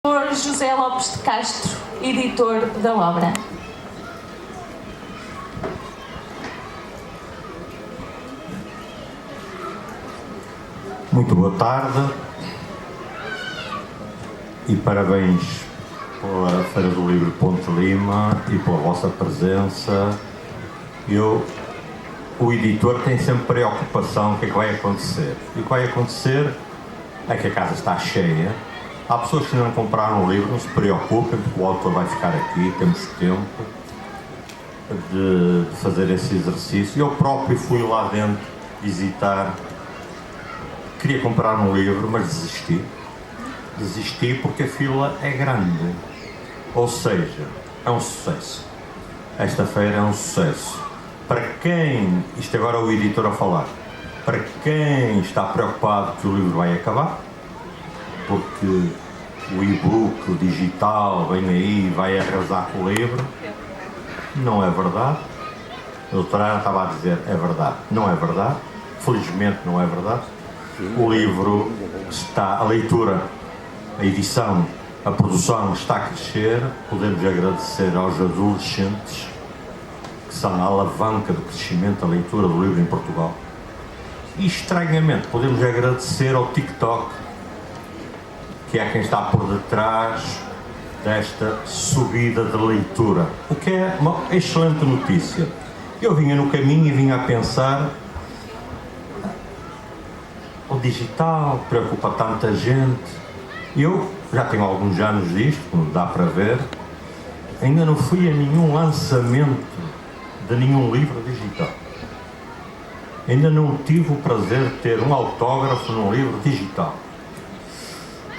Por José Lopes de Castro, editor da obra. Muito boa tarde e parabéns pela Feira do Livro Ponte Lima e pela vossa presença. O editor tem sempre preocupação o que é que vai acontecer. E o que vai acontecer é que a casa está cheia. Há pessoas que ainda não compraram o livro, não se preocupem, porque o autor vai ficar aqui, temos tempo de fazer esse exercício. Eu próprio fui lá dentro visitar. Queria comprar um livro, mas desisti. Desisti porque a fila é grande. Ou seja, é um sucesso. Esta feira é um sucesso. Para quem, isto agora é o editor a falar, para quem está preocupado que o livro vai acabar, porque o e-book, o digital, vem aí e vai arrasar com o livro, não é verdade. A doutora Ana estava a dizer, é verdade. Não é verdade. Felizmente não é verdade. O livro está, a leitura, a edição, a produção está a crescer. Podemos agradecer aos adolescentes, que são a alavanca do crescimento da leitura do livro em Portugal. E, estranhamente, podemos agradecer ao TikTok, que é quem está por detrás desta subida de leitura. O que é uma excelente notícia. Eu vinha no caminho e vinha a pensar: o digital preocupa tanta gente. Eu já tenho alguns anos disto, como dá para ver, ainda não fui a nenhum lançamento de nenhum livro digital. Ainda não tive o prazer de ter um autógrafo num livro digital.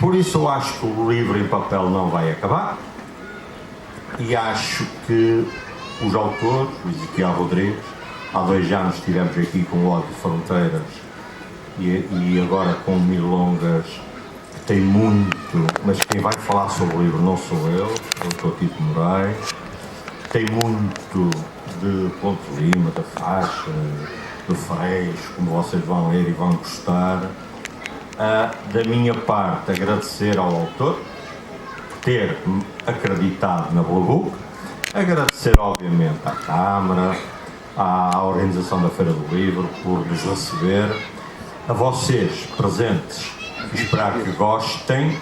Por isso eu acho que o livro em papel não vai acabar e acho que os autores, o Ezequiel Rodrigues, há 2 anos estivemos aqui com o Ódio de Fronteiras e agora com Milongas, que tem muito, mas quem vai falar sobre o livro não sou eu, é o Dr. Tito Moraes. Tem muito de Ponte Lima, da Faixa, do Freixo, como vocês vão ler e vão gostar. Da minha parte, agradecer ao autor ter acreditado na Blue Book, agradecer obviamente à Câmara, à Organização da Feira do Livro por nos receber, a vocês presentes, esperar que gostem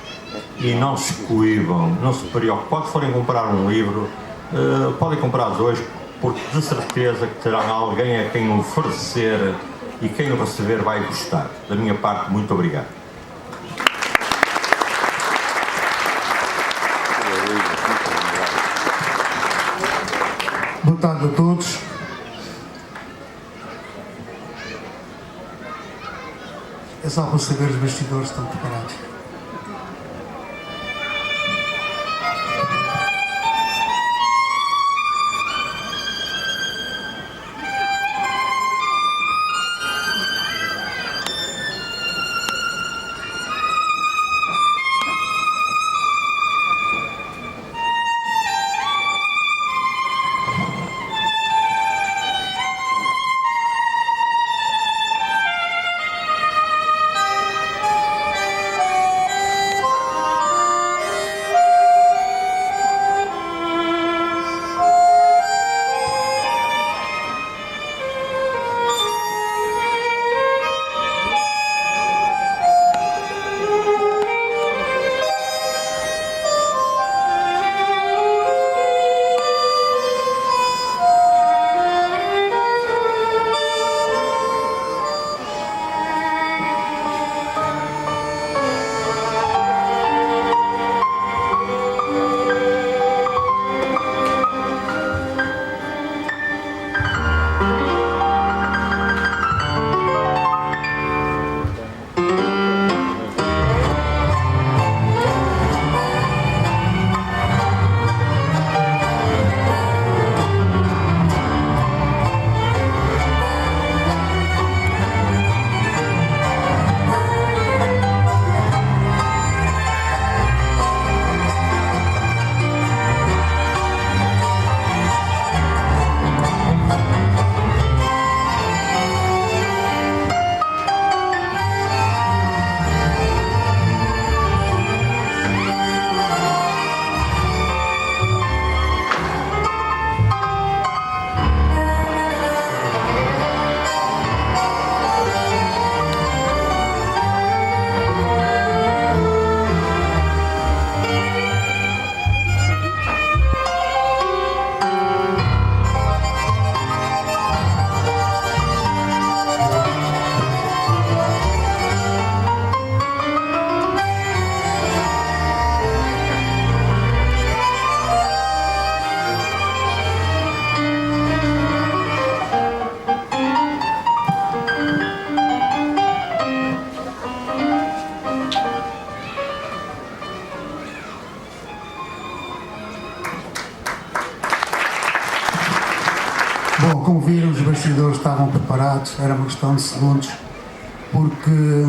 e não se coíbam, não se preocupem. Quando forem comprar um livro, podem comprar hoje, porque de certeza que terão alguém a quem oferecer e quem o receber vai gostar. Da minha parte, muito obrigado. Boa tarde a todos. É só para saber os bastidores estão preparados. Bom, como viram, os bastidores estavam preparados, era uma questão de segundos, porque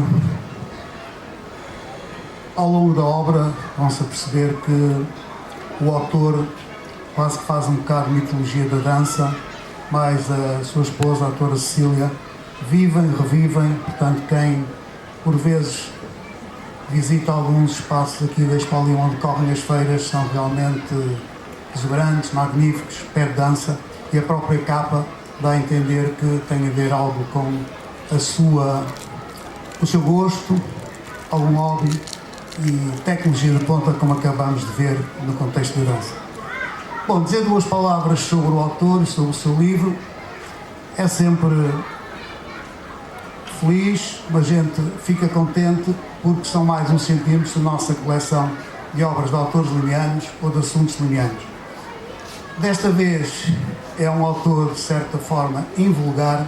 ao longo da obra vão-se a perceber que o autor quase que faz um bocado de mitologia da dança, mais a sua esposa, a autora Cecília, vivem, revivem. Portanto, quem por vezes visita alguns espaços aqui da Escola onde correm as feiras são realmente exuberantes, magníficos, pé de dança, e a própria capa dá a entender que tem a ver algo com o seu gosto, algum hobby e tecnologia de ponta, como acabamos de ver no contexto da dança. Bom, dizer duas palavras sobre o autor e sobre o seu livro é sempre feliz, a gente fica contente porque são mais uns centímetros da nossa coleção de obras de autores limianos ou de assuntos limianos. Desta vez é um autor, de certa forma, invulgar,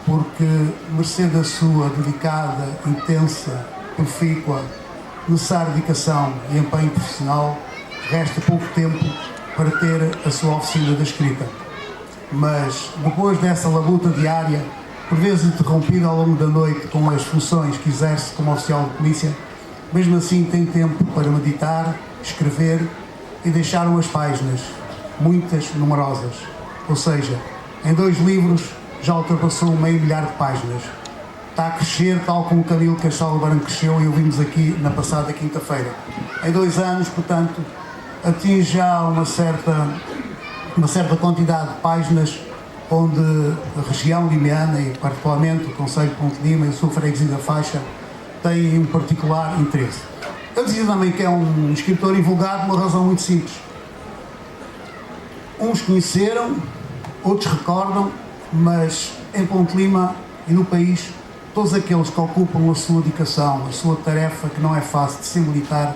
porque, mercê da sua dedicada, intensa, profícua, necessária dedicação e empenho profissional, resta pouco tempo para ter a sua oficina da escrita. Mas, depois dessa labuta diária, por vezes interrompida ao longo da noite com as funções que exerce como oficial de polícia, mesmo assim tem tempo para meditar, escrever e deixar umas páginas, muitas, numerosas. Ou seja, em 2 livros já ultrapassou 500 mil de páginas. Está a crescer tal como o Camilo Castelo Branco cresceu e ouvimos aqui na passada quinta-feira. Em 2 anos, portanto, atinge já uma certa quantidade de páginas onde a região limiana e particularmente o Concelho de Ponte Lima e a sua freguesia da Faixa têm um particular interesse. Eu dizia também que é um escritor invulgar por uma razão muito simples. Uns conheceram, outros recordam, mas em Ponte Lima e no país, todos aqueles que ocupam a sua dedicação, a sua tarefa, que não é fácil de ser militar,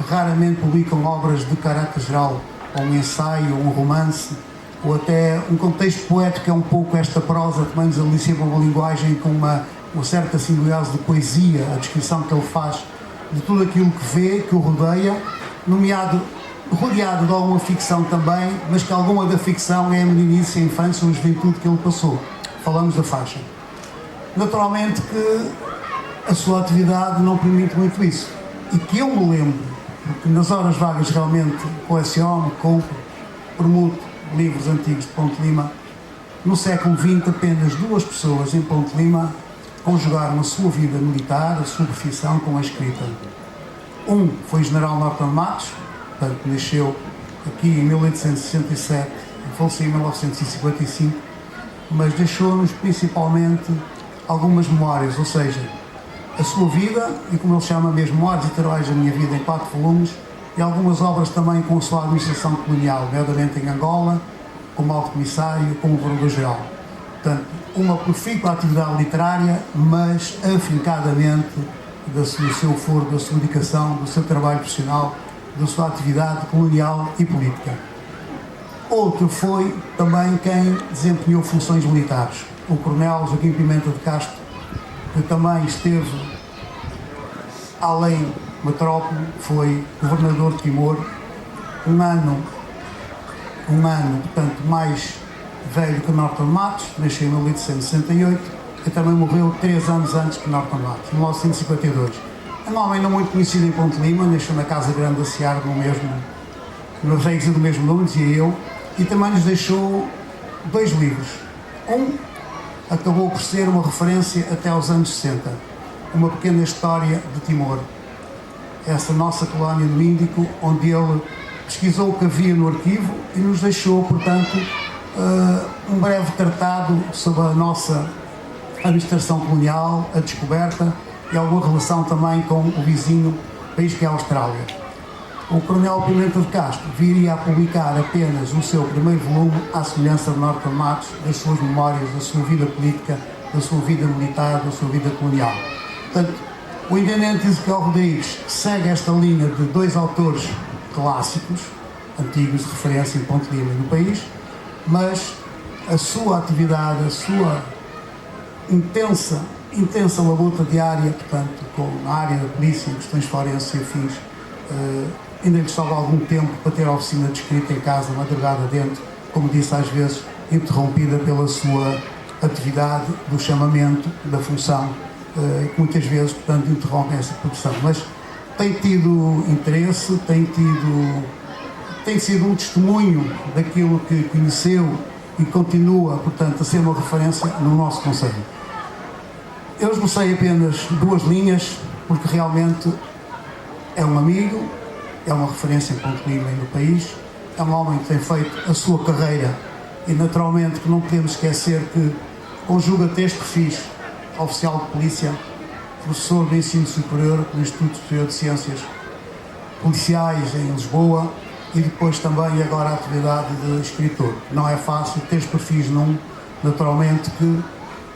raramente publicam obras de caráter geral, ou um ensaio, ou um romance, ou até um contexto poético, que é um pouco esta prosa, que também nos alicia para uma linguagem com uma certa singularidade de poesia, a descrição que ele faz de tudo aquilo que vê, que o rodeia, rodeado de alguma ficção também, mas que alguma da ficção é a meninice, a infância ou a juventude que ele passou. Falamos da Faixa. Naturalmente que a sua atividade não permite muito isso. E que eu me lembro, porque nas horas vagas realmente coleciono, compro, permuto livros antigos de Ponte Lima, no século XX apenas 2 pessoas em Ponte Lima conjugaram a sua vida militar, a sua profissão com a escrita. Um foi o General Norton Matos, portanto nasceu aqui em 1867 e faleceu em 1955, mas deixou-nos principalmente algumas memórias, ou seja, a sua vida, e como ele chama mesmo, Memórias Literais da Minha Vida, em 4 volumes, e algumas obras também com a sua administração colonial, nomeadamente em Angola, como alto comissário, como governador-geral. Portanto, uma profícua atividade literária, mas afincadamente do seu foro, da sua dedicação, do seu trabalho profissional, da sua atividade colonial e política. Outro foi também quem desempenhou funções militares, o coronel Joaquim Pimenta de Castro, que também esteve além metrópole, foi governador de Timor, um ano, portanto, mais velho que Norton Matos, nasceu em 1868 e também morreu 3 anos antes que Norton Matos, em 1952. É um homem não muito conhecido em Ponte Lima, nasceu na Casa Grande da Seara, na freguesia do mesmo nome, dizia eu, e também nos deixou 2 livros. Um acabou por ser uma referência até aos anos 60, uma pequena história de Timor, essa nossa colónia do Índico, onde ele pesquisou o que havia no arquivo e nos deixou, portanto, um breve tratado sobre a nossa administração colonial, a descoberta e alguma relação também com o vizinho país que é a Austrália. O coronel Pimenta de Castro viria a publicar apenas o seu primeiro volume, à semelhança de Norton Matos, das suas memórias, da sua vida política, da sua vida militar, da sua vida colonial. Portanto, o intendente Ezequiel Rodrigues segue esta linha de 2 autores clássicos, antigos de referência em Ponte Lima e no país, mas a sua atividade, a sua intensa labuta diária, portanto, na área da polícia, questões forenses e afins, ainda lhe sobra algum tempo para ter a oficina de escrita em casa, madrugada dentro, como disse, às vezes interrompida pela sua atividade do chamamento, da função, que muitas vezes, portanto, interrompem essa produção. Mas tem tido interesse, tem sido um testemunho daquilo que conheceu e continua, portanto, a ser uma referência no nosso Conselho. Eu esbocei apenas 2 linhas, porque realmente é um amigo, é uma referência em Ponte Lima e no país, é um homem que tem feito a sua carreira e, naturalmente, que não podemos esquecer que conjuga 3 perfis: oficial de polícia, professor de ensino superior no Instituto Superior de Ciências Policiais em Lisboa e depois também agora a atividade de escritor. Não é fácil, 3 perfis num, naturalmente que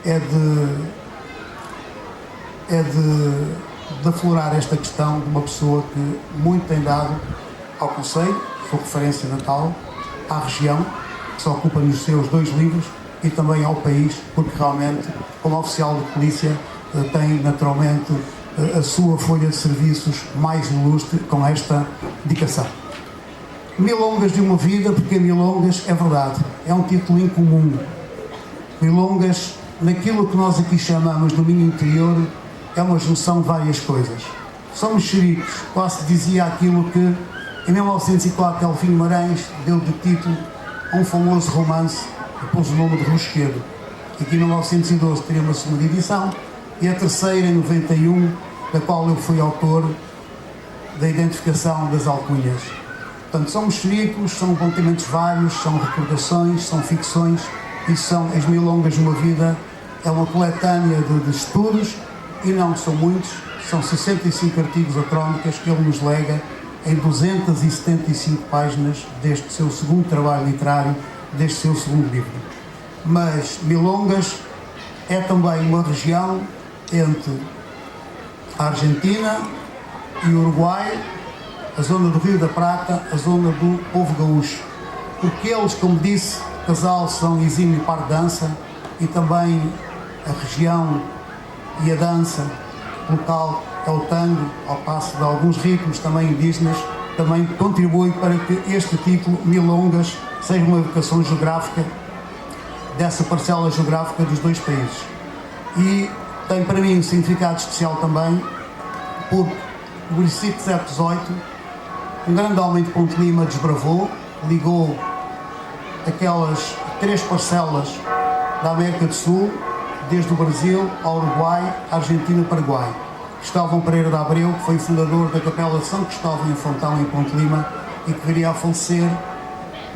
é de aflorar esta questão de uma pessoa que muito tem dado ao Conselho, sua referência natal, à região, que se ocupa nos seus 2 livros, e também ao país, porque realmente, como oficial de polícia, tem naturalmente a sua folha de serviços mais ilustre com esta dedicação. Milongas de uma vida, porque Milongas, é verdade, é um título incomum. Milongas, naquilo que nós aqui chamamos do Minho Interior, é uma junção de várias coisas. Somos xericos, quase se dizia aquilo que em 1904 Delfim Guimarães deu de título a um famoso romance que pôs o nome de Rusquedo. Aqui em 1912 teria uma segunda edição e a terceira em 91, da qual eu fui autor da identificação das alcunhas. Portanto, somos xericos, são apontamentos vários, são recordações, são ficções e são as Milongas de uma vida. É uma coletânea de estudos e não são muitos, são 65 artigos ou crónicas que ele nos lega em 275 páginas deste seu segundo trabalho literário, deste seu segundo livro. Mas Milongas é também uma região entre a Argentina e o Uruguai, a zona do Rio da Prata, a zona do povo gaúcho. Porque eles, como disse, casal são exímio para dança e também a região e a dança local é o tango, ao passo de alguns ritmos também indígenas, também contribui para que este título, Milongas, seja uma evocação geográfica dessa parcela geográfica dos 2 países. E tem para mim um significado especial também, porque o município de 018, um grande homem de Ponte Lima desbravou, ligou aquelas 3 parcelas da América do Sul, desde o Brasil ao Uruguai, Argentina e Paraguai. Cristóvão Pereira de Abreu, que foi o fundador da Capela de São Cristóvão em Fontão, em Ponte Lima, e que viria a falecer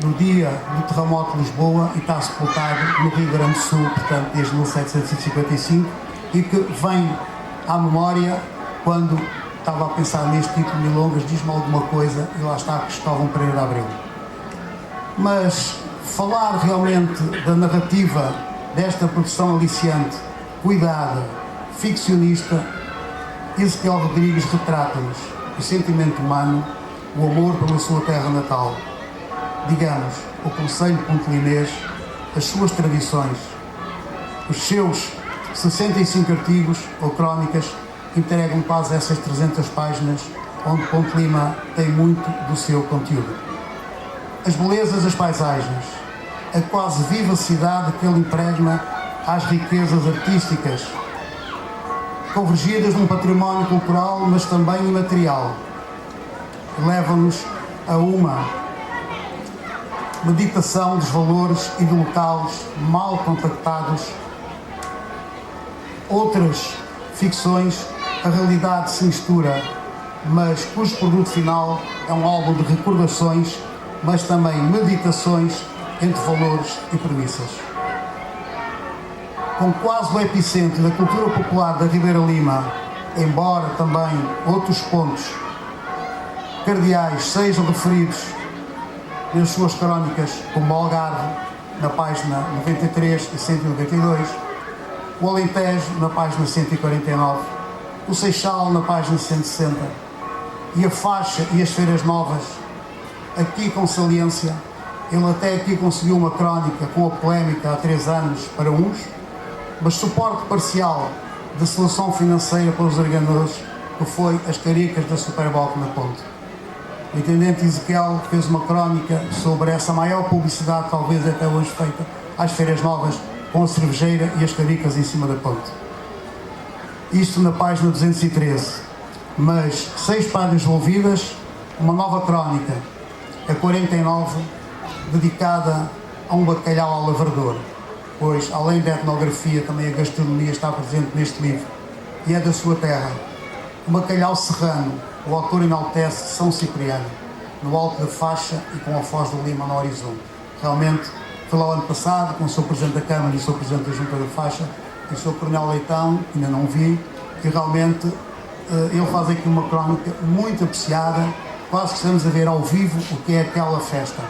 no dia do terremoto de Lisboa e está sepultado no Rio Grande do Sul, portanto, desde 1755, e que vem à memória, quando estava a pensar neste título Milongas, diz-me alguma coisa, e lá está Cristóvão Pereira de Abreu. Mas falar realmente da narrativa desta produção aliciante, cuidada, ficcionista, Ezequiel Rodrigues retrata-nos o sentimento humano, o amor pela sua terra natal, digamos, o Conselho Pontelinês, as suas tradições, os seus 65 artigos ou crónicas entregam quase essas 300 páginas, onde Ponte Lima tem muito do seu conteúdo. As belezas das paisagens, a quase vivacidade que ele impregna às riquezas artísticas, convergidas num património cultural, mas também imaterial, leva-nos a uma meditação dos valores e de locais mal contactados. Outras ficções, a realidade se mistura, mas cujo produto final é um álbum de recordações, mas também meditações entre valores e premissas. Com quase o epicentro da cultura popular da Ribeira Lima, embora também outros pontos cardeais sejam referidos nas suas crónicas, como o Algarve, na página 93 e 192, o Alentejo, na página 149, o Seixal, na página 160, e a Faixa e as Feiras Novas, aqui com saliência. Ele até aqui conseguiu uma crónica com a polémica há 3 anos para uns, mas suporte parcial de solução financeira para os organizadores, que foi as caricas da Superboc na Ponte. O intendente Ezequiel fez uma crónica sobre essa maior publicidade, talvez até hoje feita às Feiras Novas, com a cervejeira e as caricas em cima da ponte. Isto na página 213. Mas 6 páginas envolvidas, uma nova crónica, a 49, dedicada a um bacalhau ao lavrador, pois, além da etnografia, também a gastronomia está presente neste livro, e é da sua terra. O bacalhau serrano, o autor enaltece São Cipriano, no alto da faixa e com a Foz do Lima no horizonte. Realmente, foi lá o ano passado, com o Sr. Presidente da Câmara e o Sr. Presidente da Junta da Faixa, e o Sr. Coronel Leitão, ainda não vi, e realmente ele faz aqui uma crónica muito apreciada, quase que estamos a ver ao vivo o que é aquela festa.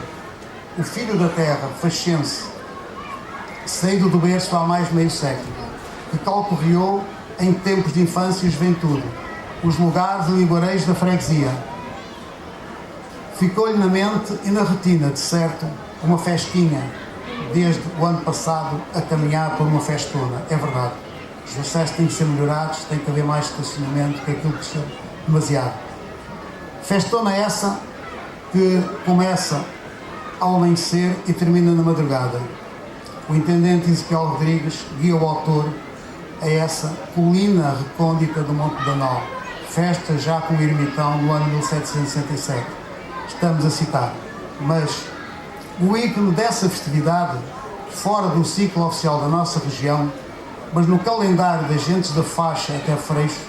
O filho da terra, faxense, saído do berço há mais de meio século, que calcorreou em tempos de infância e juventude os lugares e lugareiros da freguesia. Ficou-lhe na mente e na retina, de certo, uma festinha, desde o ano passado a caminhar por uma festona. É verdade, os acessos têm que ser melhorados, tem que haver mais estacionamento, que aquilo que se demasiado. Festona essa que começa ao amanhecer e termina na madrugada. O intendente Ezequiel Rodrigues guia o autor a essa colina recôndita do Monte Danó, festa já com o ermitão no ano 1767. Estamos a citar. Mas o ícone dessa festividade, fora do ciclo oficial da nossa região, mas no calendário das gentes da faixa até Freixo,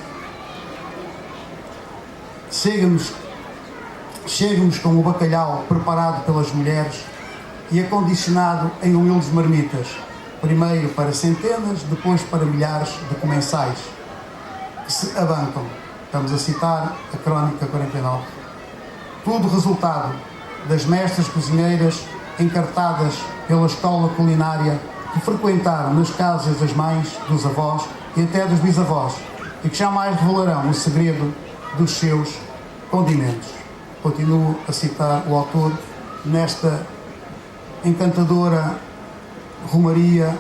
chega-nos com o bacalhau preparado pelas mulheres e acondicionado em humildes marmitas, primeiro para centenas, depois para milhares de comensais, que se abancam. Estamos a citar a Crónica 49. Tudo resultado das mestras cozinheiras encartadas pela escola culinária que frequentaram nas casas das mães, dos avós e até dos bisavós, e que jamais revelarão o segredo dos seus condimentos. Continuo a citar o autor nesta encantadora romaria,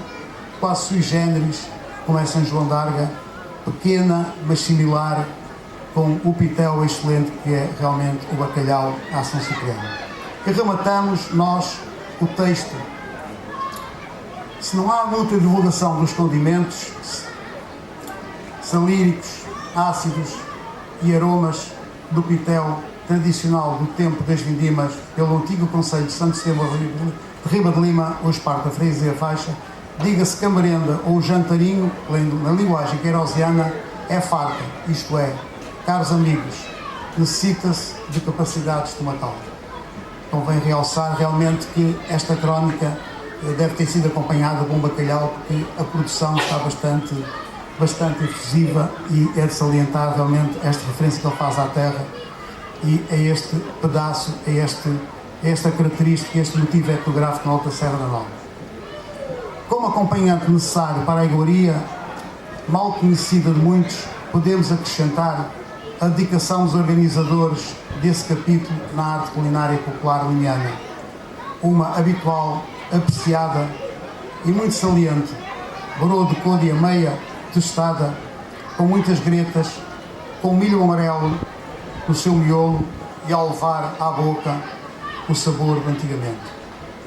quase sui generis, como é São João d'Arga, pequena, mas similar, com o pitel excelente que é realmente o bacalhau à São Cipriano. E rematamos nós o texto. Se não há muita divulgação dos condimentos salíricos, ácidos e aromas do pitel tradicional do tempo das vindimas pelo antigo Conselho de Santo Estevão de Riba de Lima, hoje parte da freguesia Faixa, diga-se que a merenda ou o jantarinho, na linguagem queirosiana, é farta, isto é, caros amigos, necessita-se de capacidade estomacal. Convém realçar realmente que esta crónica deve ter sido acompanhada de um bacalhau, porque a produção está bastante efusiva e é de salientar realmente esta referência que ele faz à terra e a este pedaço, a esta característica, este motivo etnográfico na Alta Serra da Nova. Como acompanhante necessário para a iguaria, mal conhecida de muitos, podemos acrescentar a dedicação dos organizadores desse capítulo na arte culinária popular limiana, uma habitual, apreciada e muito saliente, broa de côdea meia tostada, com muitas gretas, com milho amarelo no seu miolo e ao levar à boca o sabor de antigamente.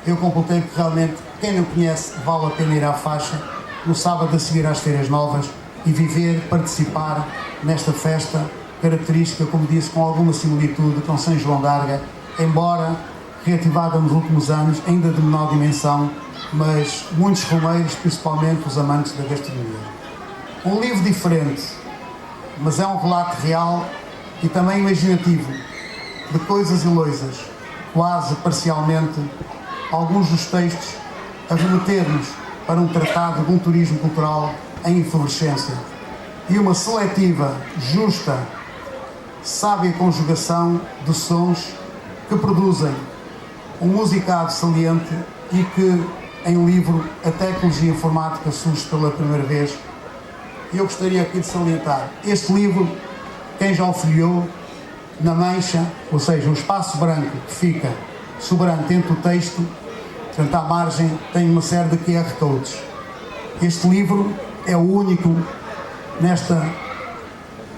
Eu completei que realmente quem não conhece vale a pena ir à Faixa no sábado a seguir às Feiras Novas e viver, participar nesta festa característica, como disse, com alguma similitude com São João d'Arga, embora reativada nos últimos anos, ainda de menor dimensão, mas muitos romeiros, principalmente os amantes da gastronomia. Um livro diferente, mas é um relato real e também imaginativo, de coisas e loisas, quase parcialmente, alguns dos textos a remeter-nos para um tratado de um turismo cultural em efervescência e uma seletiva, justa, sábia conjugação de sons que produzem um musicado saliente e que, em livro, a tecnologia informática surge pela primeira vez. Eu gostaria aqui de salientar este livro, quem já o folheou, na mancha, ou seja, o espaço branco que fica sobrante entre o texto, portanto, à margem, tem uma série de QR codes. Este livro é o único nesta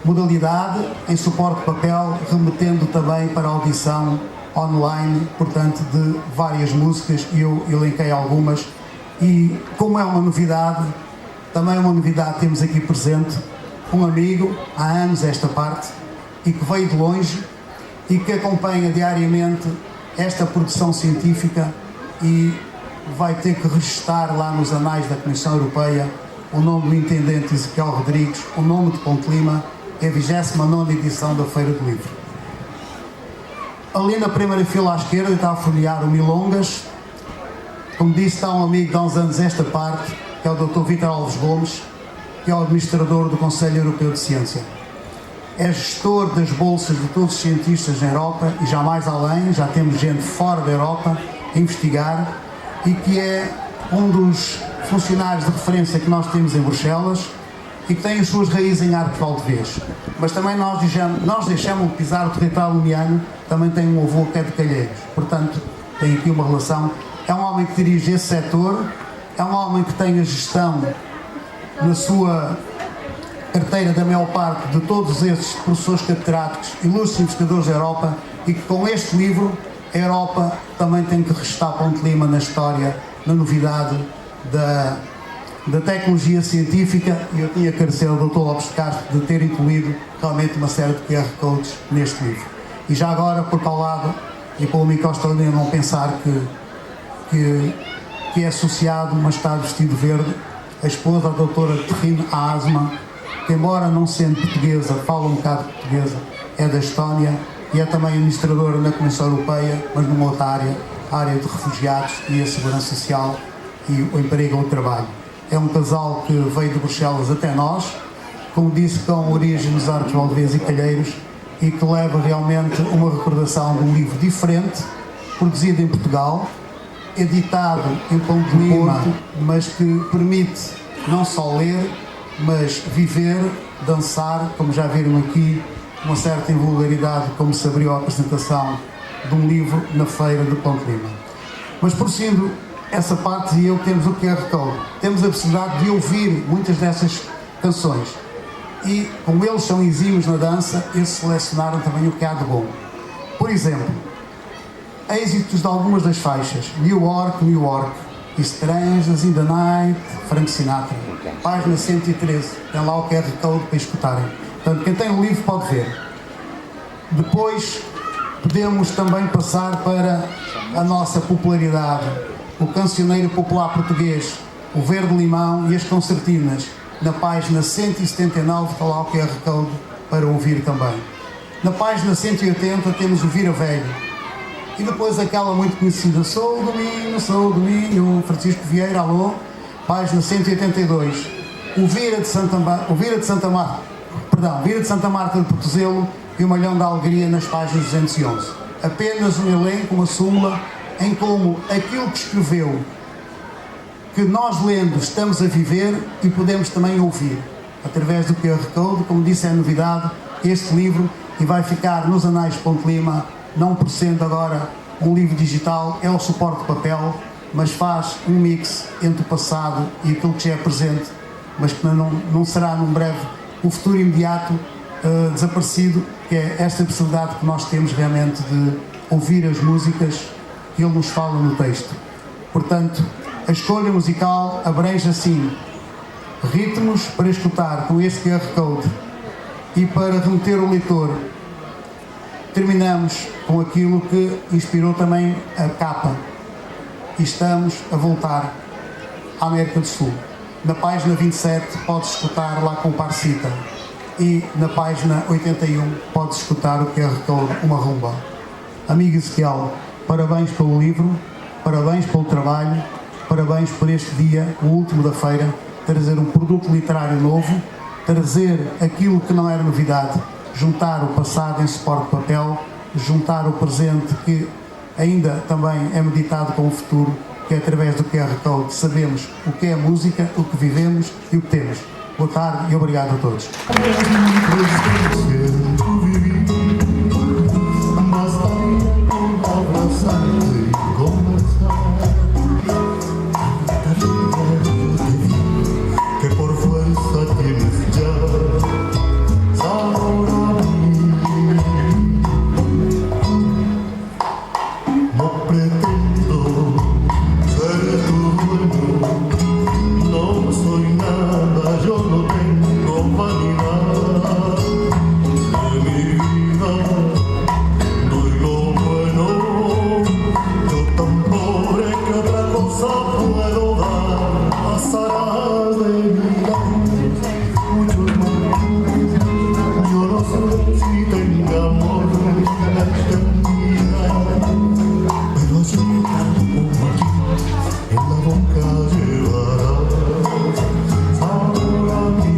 modalidade, em suporte de papel, remetendo também para a audição online, portanto, de várias músicas, e eu elenquei algumas, E como é uma novidade, também é uma novidade, temos aqui presente um amigo, há anos esta parte, e que veio de longe e que acompanha diariamente esta produção científica e vai ter que registrar lá nos anais da Comissão Europeia o nome do intendente Ezequiel Rodrigues, o nome de Ponte Lima, é a 29ª edição da Feira do Livro. Ali na primeira fila à esquerda está a folhear o Milongas. Como disse, está um amigo de há uns anos esta parte, que é o Dr. Vítor Alves Gomes, que é o administrador do Conselho Europeu de Ciência. É gestor das bolsas de todos os cientistas na Europa e já mais além, já temos gente fora da Europa a investigar, e que é um dos funcionários de referência que nós temos em Bruxelas e que tem as suas raízes em Arcos de Valdevez. Mas também nós deixamos de pisar o território lumiano, também tem um avô que é de Calheiros, portanto tem aqui uma relação. É um homem que dirige esse setor, é um homem que tem a gestão na sua carteira da maior parte de todos esses professores catedráticos, ilustres investigadores da Europa, e que com este livro a Europa também tem que restar Ponte Lima na história, na novidade da tecnologia científica, e eu tinha que agradecer ao Dr. Lopes de Castro de ter incluído realmente uma série de QR codes neste livro. E já agora, por tal lado, e para o amigo Costa não pensar que é associado, mas está vestido verde, a esposa, a doutora Terrine Asma, que embora não sendo portuguesa, fala um bocado de portuguesa, é da Estónia e é também administradora na Comissão Europeia, mas numa outra área, a área de refugiados e a segurança social e o emprego ou o trabalho. É um casal que veio de Bruxelas até nós, como disse, com origem nos Arcos de Valdevez e Calheiros, e que leva realmente uma recordação de um livro diferente, produzido em Portugal, editado em Ponte Lima, mas que permite não só ler, mas viver, dançar, como já viram aqui, uma certa invulgaridade, como se abriu a apresentação de um livro na feira de Ponte Lima. Mas prosseguindo essa parte, e eu temos o QR Code, temos a possibilidade de ouvir muitas dessas canções, e como eles são exímios na dança, eles selecionaram também o que há de bom. Por exemplo, êxitos de algumas das faixas: New York, New York, Strangers in the Night, Frank Sinatra, página 113, tem lá o QR Code para escutarem. Portanto, quem tem o livro pode ver. Depois podemos também passar para a nossa popularidade, o cancioneiro popular português, o Verde Limão e as concertinas. Na página 179 está lá o QR Code para ouvir também. Na página 180 temos o Vira Velho. E depois aquela muito conhecida, Sou do Minho, Francisco Vieira, alô, página 182. O Vira de Santa Marta de Portozelo e o Malhão da Alegria nas páginas 211. Apenas um elenco, uma súmula, em como aquilo que escreveu, que nós lendo estamos a viver e podemos também ouvir, através do QR Code. Como disse, é novidade este livro e vai ficar nos anais de Ponte Lima, não por sendo agora um livro digital, é o suporte de papel, mas faz um mix entre o passado e aquilo que já é presente, mas que não será num breve, um futuro imediato, desaparecido, que é esta possibilidade que nós temos realmente de ouvir as músicas que ele nos fala no texto. Portanto, a escolha musical abrange assim ritmos para escutar com este QR Code e para remeter o leitor. Terminamos com aquilo que inspirou também a capa. E estamos a voltar à América do Sul. Na página 27 pode escutar lá com o Parcita. E na página 81 pode escutar o QR Code Uma Rumba. Amigo Ezequiel, parabéns pelo livro, parabéns pelo trabalho, parabéns por este dia, o último da feira, trazer um produto literário novo, trazer aquilo que não era novidade, juntar o passado em suporte de papel, juntar o presente que ainda também é meditado com o futuro, que é através do QR Code sabemos o que é a música, o que vivemos e o que temos. Boa tarde e obrigado a todos. No pretendo ser tu dueño. cosa puedo dar, pasarás de mi lado muchos más. Yo no sé si tenga amor la eternidad, pero así como aquí en la boca llevarás sabor a mí.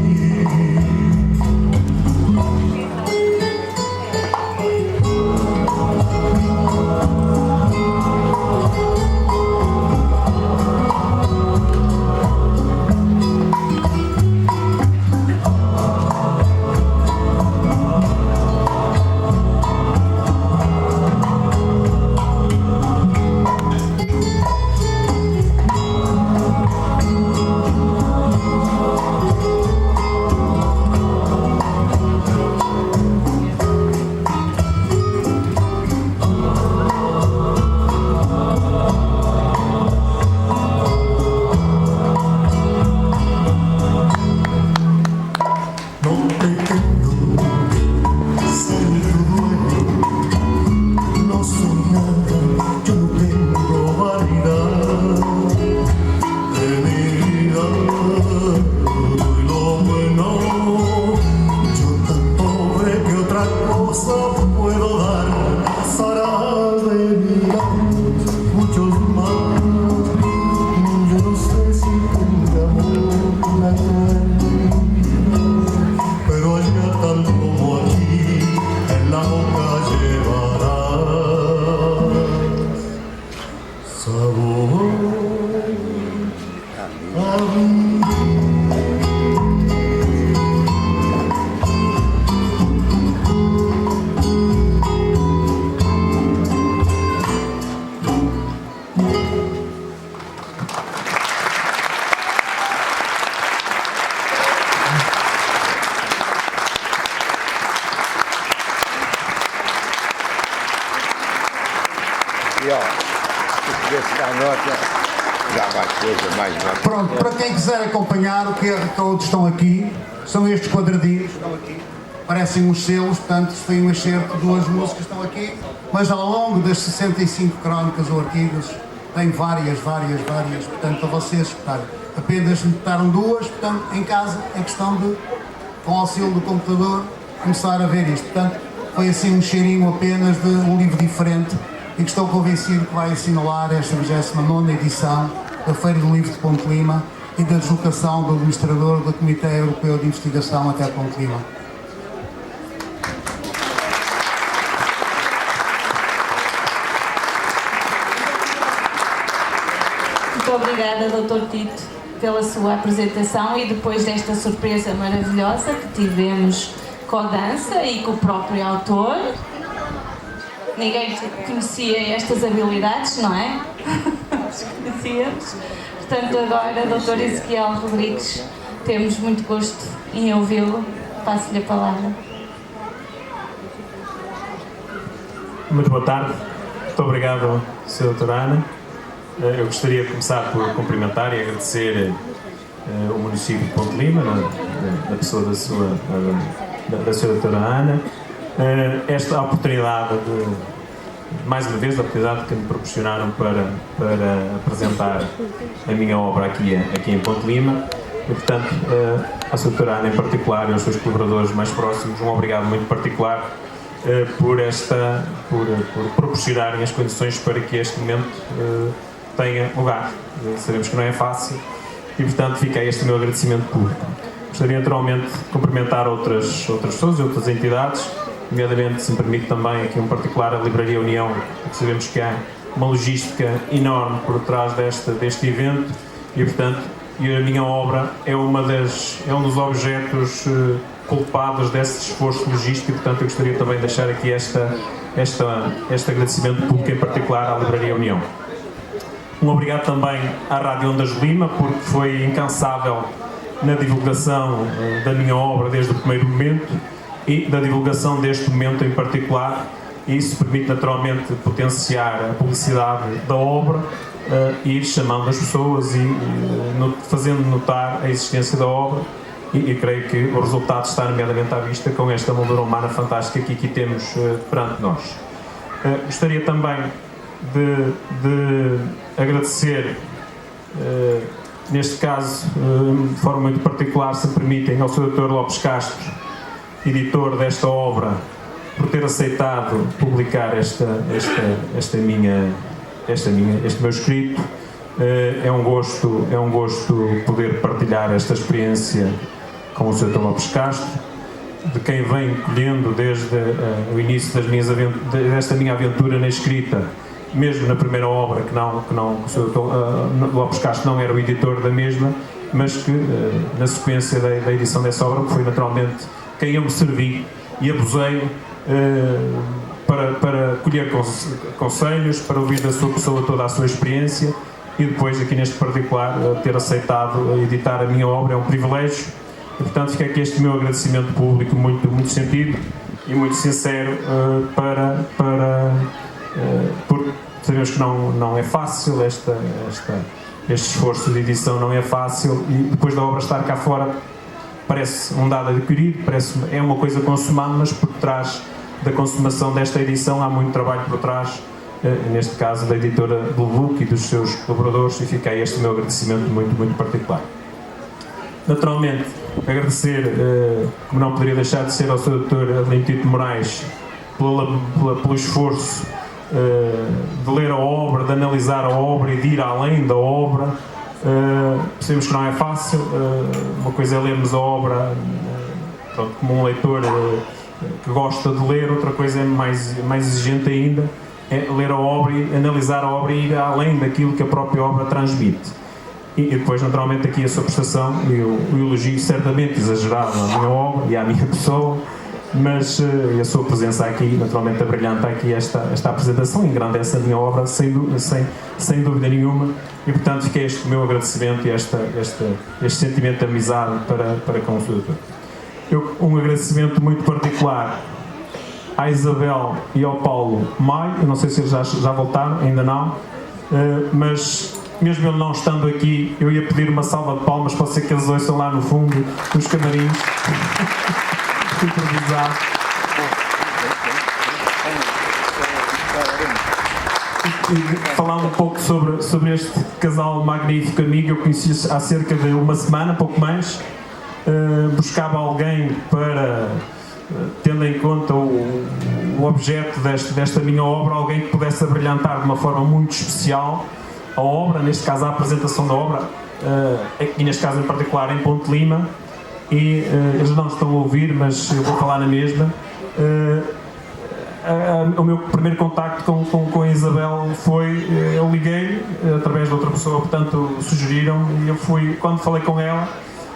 Pronto, para quem quiser acompanhar, o QR Code estão aqui, são estes quadradinhos, estão aqui, parecem uns selos, portanto, se tem um excerto, duas músicas estão aqui, mas ao longo das 65 crónicas ou artigos, tem várias, portanto, para vocês escutarem. Apenas me botaram duas, portanto, em casa é questão de, com o auxílio do computador, começar a ver isto. Portanto, foi assim um cheirinho apenas de um livro diferente e que estou convencido que vai assinalar esta 29ª edição da Feira do Livro de Ponte Lima e da deslocação do administrador do Comitê Europeu de Investigação até Ponte Lima. Muito obrigada, Dr. Tito, pela sua apresentação e depois desta surpresa maravilhosa que tivemos com a dança e com o próprio autor. Ninguém conhecia estas habilidades, não é? Conhecíamos. Portanto, agora, Dr. Ezequiel Rodrigues, temos muito gosto em ouvi-lo. Passo-lhe a palavra. Muito boa tarde. Muito obrigado, Sra. Doutora Ana. Eu gostaria de começar por cumprimentar e agradecer o município de Ponte Lima, na pessoa da Sra. Doutora Ana, esta oportunidade mais uma vez, a oportunidade que me proporcionaram para apresentar a minha obra aqui em Ponte Lima. E, portanto, à Sra. Doutora Ana em particular e aos seus colaboradores mais próximos, um obrigado muito particular por proporcionarem as condições para que este momento tenha lugar. Sabemos que não é fácil e, portanto, fica aí este meu agradecimento público. Gostaria naturalmente de cumprimentar outras pessoas e outras entidades, nomeadamente, se me permite também aqui um particular, a Livraria União, porque sabemos que há uma logística enorme por trás deste evento e, portanto, a minha obra é um dos objetos culpados desse esforço logístico e, portanto, eu gostaria também de deixar aqui este agradecimento público, em particular à Livraria União. Um obrigado também à Rádio Ondas de Lima, porque foi incansável na divulgação da minha obra desde o primeiro momento e da divulgação deste momento em particular, e isso permite naturalmente potenciar a publicidade da obra, ir chamando as pessoas e fazendo notar a existência da obra, e creio que o resultado está nomeadamente à vista com esta moldura humana fantástica que aqui temos perante nós. Gostaria também de agradecer neste caso, de forma muito particular, se me permitem, ao Sr. Dr. Lopes Castro, editor desta obra, por ter aceitado publicar este meu escrito. É um gosto poder partilhar esta experiência com o Sr. Dr. Lopes Castro, de quem venho colhendo desde o início desta minha aventura na escrita, mesmo na primeira obra, que o Sr. Dr. Lopes Castro não era o editor da mesma, mas que na sequência da edição dessa obra, que foi naturalmente quem eu me servi e abusei para colher conselhos, para ouvir da sua pessoa toda a sua experiência, e depois, aqui neste particular, ter aceitado editar a minha obra é um privilégio. E, portanto, fica aqui este meu agradecimento público muito, muito sentido e muito sincero, porque sabemos que não é fácil, este esforço de edição não é fácil, e depois da obra estar cá fora parece um dado adquirido, é uma coisa consumada, mas por trás da consumação desta edição há muito trabalho por trás, neste caso da editora Blue Book e dos seus colaboradores, e fica aí este meu agradecimento muito, muito particular. Naturalmente, agradecer, como não poderia deixar de ser, ao Sr. Dr. Adelino Tito Moraes pelo esforço de ler a obra, de analisar a obra e de ir além da obra. Percebemos que não é fácil. Uma coisa é lermos a obra como um leitor que gosta de ler, outra coisa é mais exigente ainda, é ler a obra e analisar a obra e ir além daquilo que a própria obra transmite. E depois, naturalmente, aqui a sua prestação e o elogio certamente exagerado à minha obra e à minha pessoa, mas a sua presença aqui, naturalmente, abrilhanta aqui esta apresentação, engrandece a minha obra sem dúvida nenhuma, e portanto fica este meu agradecimento e este sentimento de amizade para com o Sr. Doutor. Um agradecimento muito particular à Isabel e ao Paulo Maio. Eu não sei se eles já voltaram, ainda não, mas mesmo ele não estando aqui, eu ia pedir uma salva de palmas, pode ser que eles ouçam lá no fundo dos camarins. Improvisado. E falar um pouco sobre este casal magnífico amigo. Eu conheci há cerca de uma semana, pouco mais. Buscava alguém para, tendo em conta o objeto desta minha obra, alguém que pudesse abrilhantar de uma forma muito especial a obra, neste caso a apresentação da obra, e neste caso em particular em Ponte Lima. E eles não estão a ouvir, mas eu vou falar na mesma. O meu primeiro contacto com a Isabel foi, eu liguei através de outra pessoa, portanto sugeriram, e eu fui. Quando falei com ela,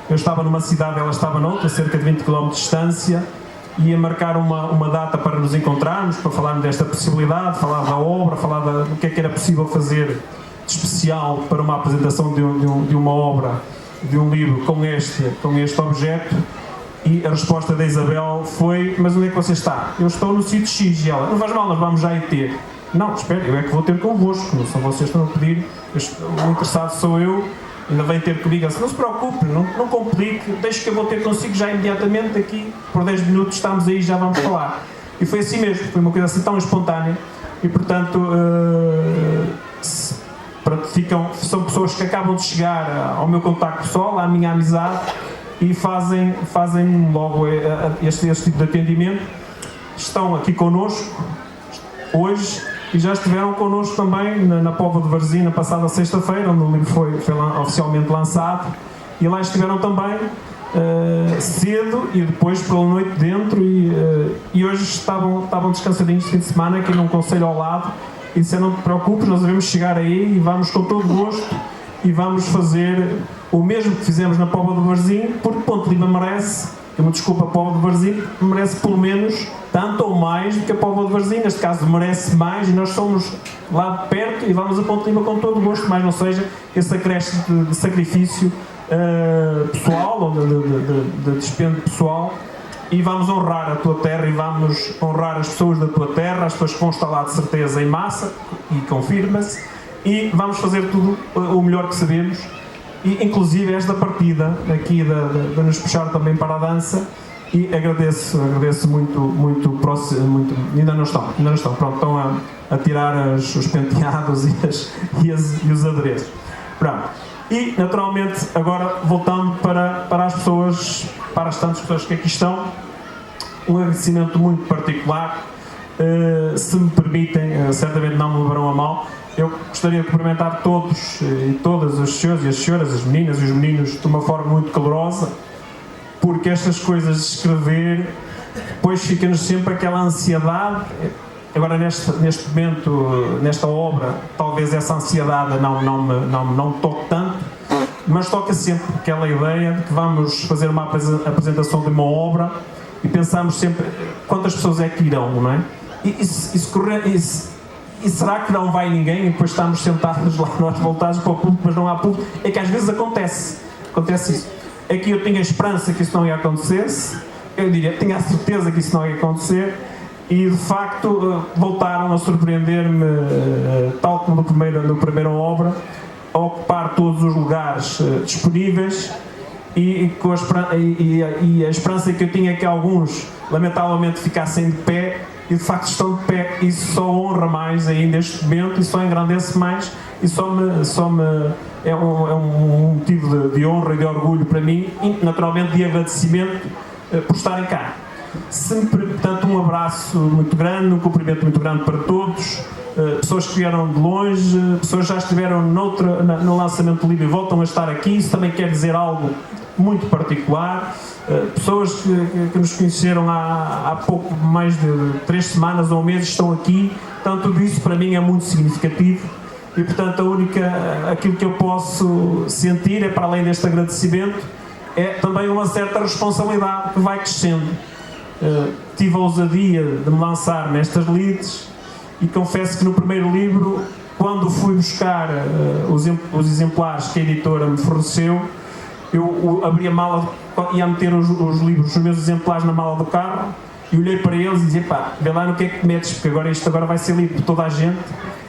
eu estava numa cidade, ela estava noutra, cerca de 20 km de distância, ia marcar uma data para nos encontrarmos, para falarmos desta possibilidade, falar da obra, falar do que é que era possível fazer de especial para uma apresentação de uma obra, de um livro com este objeto. E a resposta da Isabel foi: mas onde é que você está? Eu estou no sítio X. E ela: não faz mal, nós vamos já ir ter. Não, espera, eu é que vou ter convosco, não são vocês que estão a pedir, o interessado sou eu, ainda vem ter comigo. Ela disse: não se preocupe, não complique, deixe que eu vou ter consigo já imediatamente, aqui por 10 minutos estamos aí, já vamos falar. E foi assim mesmo, foi uma coisa assim tão espontânea, e portanto são pessoas que acabam de chegar ao meu contacto pessoal, à minha amizade, e fazem logo este tipo de atendimento. Estão aqui connosco hoje e já estiveram connosco também na Póvoa de Varzim na passada sexta-feira, onde o livro foi oficialmente lançado, e lá estiveram também cedo e depois pela noite dentro, e hoje estavam descansadinhos de fim de semana aqui num concelho ao lado, e disseram: não te preocupes, nós devemos chegar aí e vamos com todo gosto e vamos fazer o mesmo que fizemos na Póvoa de Varzim, porque Ponte Lima merece, que me desculpa, a Póvoa de Varzim merece pelo menos tanto ou mais do que a Póvoa de Varzim, neste caso merece mais, e nós somos lá de perto e vamos a Ponte Lima com todo gosto, mas não seja esse acréscimo de sacrifício pessoal ou de despendo pessoal, e vamos honrar a tua terra e vamos honrar as pessoas da tua terra, as pessoas que vão estar lá de certeza em massa, e confirma-se, e vamos fazer tudo o melhor que sabemos, e inclusive esta partida aqui de nos puxar também para a dança, e agradeço muito próximo, muito, ainda não estão, pronto, estão a tirar os penteados e os adereços. Pronto. E, naturalmente, agora voltando para as pessoas, para as tantas pessoas que aqui estão, um agradecimento muito particular. Se me permitem, certamente não me levarão a mal, eu gostaria de cumprimentar todos e todas os senhores e as senhoras, as meninas e os meninos, de uma forma muito calorosa, porque estas coisas de escrever, depois fica-nos sempre aquela ansiedade. Agora, neste momento, nesta obra, talvez essa ansiedade não toque tanto, mas toca sempre aquela ideia de que vamos fazer uma apresentação de uma obra e pensamos sempre quantas pessoas é que irão, não é? E será que não vai ninguém? E depois estamos sentados lá, nós voltados para o público, mas não há público. É que às vezes acontece isso. Aqui eu tinha a esperança que isso não ia acontecer, eu diria, tinha a certeza que isso não ia acontecer, e de facto voltaram a surpreender-me, tal como na primeira obra, a ocupar todos os lugares disponíveis, e a esperança que eu tinha que alguns lamentavelmente ficassem de pé, e de facto estão de pé. Isso só honra mais ainda este momento, e só engrandece mais, e é um motivo de honra e de orgulho para mim, e naturalmente de agradecimento por estarem cá. Sempre, portanto, um abraço muito grande, um cumprimento muito grande para todos, pessoas que vieram de longe, pessoas que já estiveram no lançamento do livro e voltam a estar aqui. Isso também quer dizer algo muito particular. Pessoas que nos conheceram há pouco mais de 3 semanas ou um mês estão aqui. Portanto, tudo isso para mim é muito significativo, e portanto aquilo que eu posso sentir é, para além deste agradecimento, é também uma certa responsabilidade que vai crescendo. Tive a ousadia de me lançar nestas lides, e confesso que no primeiro livro, quando fui buscar os exemplares que a editora me forneceu, eu abri a mala, ia meter os livros, os meus exemplares na mala do carro, e olhei para eles e dizia: pá, vê lá no que é que metes, porque isto agora vai ser lido por toda a gente,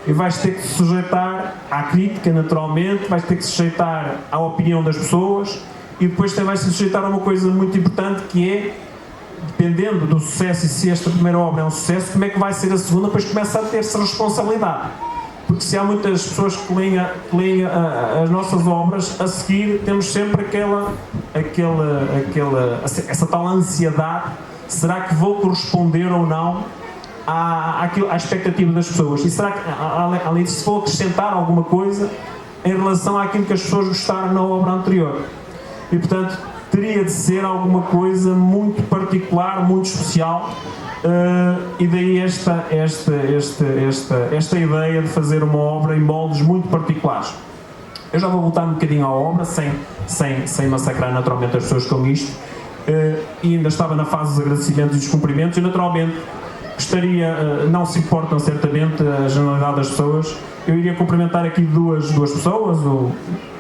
e vais ter que se sujeitar à crítica, naturalmente, vais ter que se sujeitar à opinião das pessoas, e depois também vais se sujeitar a uma coisa muito importante, que é, dependendo do sucesso, e se esta primeira obra é um sucesso, como é que vai ser a segunda, depois começa a ter-se responsabilidade. Porque se há muitas pessoas que leem as nossas obras, a seguir temos sempre essa tal ansiedade: será que vou corresponder ou não à expectativa das pessoas? E será que, além disso, vou acrescentar alguma coisa em relação àquilo que as pessoas gostaram na obra anterior? E portanto, teria de ser alguma coisa muito particular, muito especial, e daí esta ideia de fazer uma obra em moldes muito particulares. Eu já vou voltar um bocadinho à obra, sem massacrar naturalmente as pessoas com isto, e ainda estava na fase dos agradecimentos e dos cumprimentos, e naturalmente gostaria, não se importam certamente a generalidade das pessoas, eu iria cumprimentar aqui duas pessoas, ou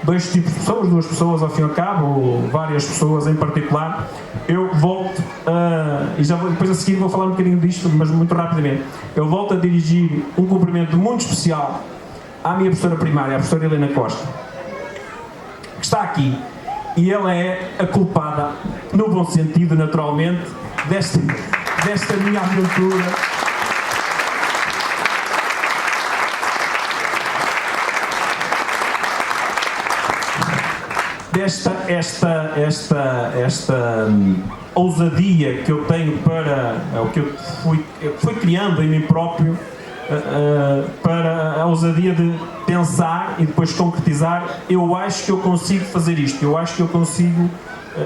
dois tipos de pessoas, duas pessoas ao fim e ao cabo, ou várias pessoas em particular. Eu volto e já depois a seguir vou falar um bocadinho disto, mas muito rapidamente. Eu volto a dirigir um cumprimento muito especial à minha professora primária, a professora Helena Costa, que está aqui, e ela é a culpada, no bom sentido naturalmente, desta minha aventura. Esta ousadia que eu tenho o que eu fui criando em mim próprio, para a ousadia de pensar e depois concretizar. Eu acho que eu consigo fazer isto, eu acho que eu consigo